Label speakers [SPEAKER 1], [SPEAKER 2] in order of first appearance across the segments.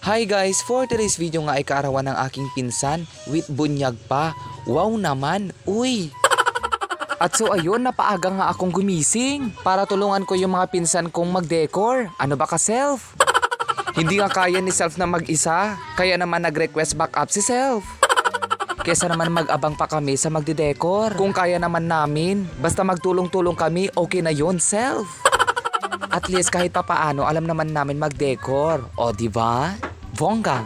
[SPEAKER 1] Hi guys, for today's video nga ay kaarawan ng aking pinsan with bunyag pa. Wow naman, uy! At so ayun, napaaga nga akong gumising para tulungan ko yung mga pinsan kong mag-decor. Ano ba ka, Self? Hindi nga kaya ni Self na mag-isa, kaya naman nag-request back up si Self. Kesa naman mag-abang pa kami sa magde-decor. Kung kaya naman namin, basta magtulong-tulong kami, okay na yon, Self. At least kahit papaano, alam naman namin mag-decor. O, diba? Bongga.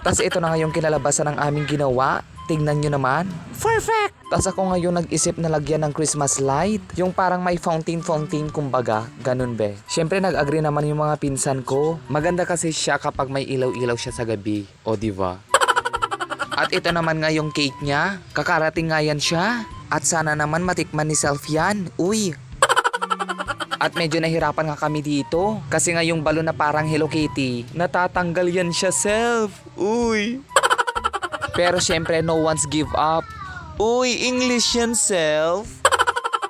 [SPEAKER 1] Tas ito na nga yung kinalabasan ng aming ginawa. Tingnan nyo naman. Perfect! Tas ako ngayon nag-isip na lagyan ng Christmas light. Yung parang may fountain kumbaga. Ganun be. Siyempre nag-agree naman yung mga pinsan ko. Maganda kasi siya kapag may ilaw-ilaw siya sa gabi. O, diba? At ito naman nga yung cake niya. Kakarating nga yan siya. At sana naman matikman ni Self yan. Uy! At medyo nahirapan nga kami dito. Kasi nga yung balon na parang Hello Kitty, natatanggal yan siya, Self. Uy! Pero syempre, no one's give up. Uy, English yan, Self.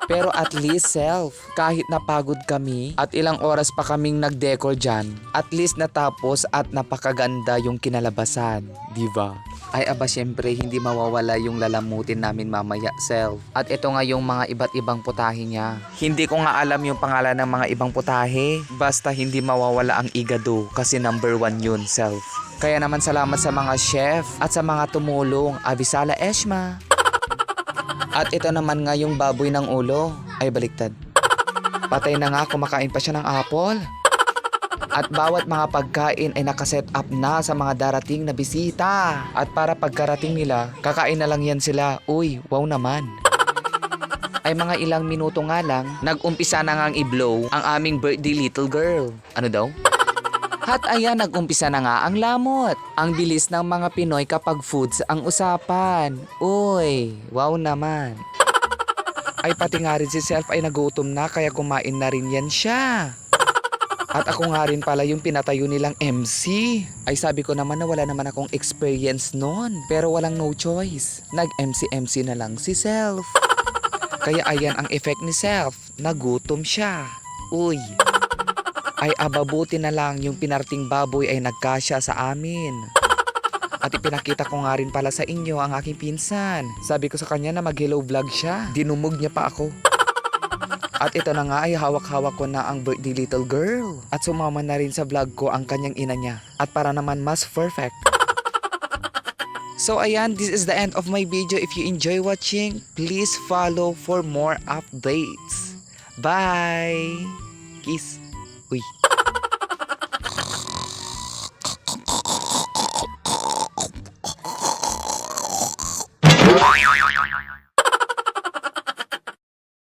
[SPEAKER 1] Pero at least, Self, kahit napagod kami at ilang oras pa kaming nag-decor dyan, at least natapos at napakaganda yung kinalabasan, diba? Ay aba, syempre hindi mawawala yung lalamutin namin mamaya, Self. At ito nga yung mga iba't ibang putahe niya. Hindi ko nga alam yung pangalan ng mga ibang putahe. Basta hindi mawawala ang igado kasi number 1 yun, Self. Kaya naman salamat sa mga chef at sa mga tumulong. Avisala Eshma. At ito naman nga yung baboy ng ulo. Ay baliktad. Patay na nga, kumakain pa siya ng apple. At bawat mga pagkain ay nakaset up na sa mga darating na bisita. At para pagkarating nila, kakain na lang yan sila. Uy, wow naman. Ay mga ilang minuto nga lang, nag-umpisa na ngang i-blow ang aming birthday little girl. Ano daw? At ayan, nag-umpisa na nga ang lamot. Ang bilis ng mga Pinoy kapag foods ang usapan. Uy, wow naman. Ay pati nga rin si Self ay nagutom na kaya kumain na rin yan siya. At ako nga rin pala yung pinatayo nilang MC. Ay sabi ko naman na wala naman akong experience noon. Pero walang no choice. Nag-MC-MC na lang si Self. Kaya ayan ang effect ni Self. Nagutom siya. Uy. Ay ababuti na lang yung pinarting baboy ay nagkasya sa amin. At ipinakita ko nga rin pala sa inyo ang aking pinsan. Sabi ko sa kanya na mag-hello vlog siya. Dinumog niya pa ako. At ito na nga ay hawak-hawak ko na ang birthday little girl. At sumama na rin sa vlog ko ang kanyang ina niya. At para naman mas perfect. So ayan, this is the end of my video. If you enjoy watching, please follow for more updates. Bye! Kiss!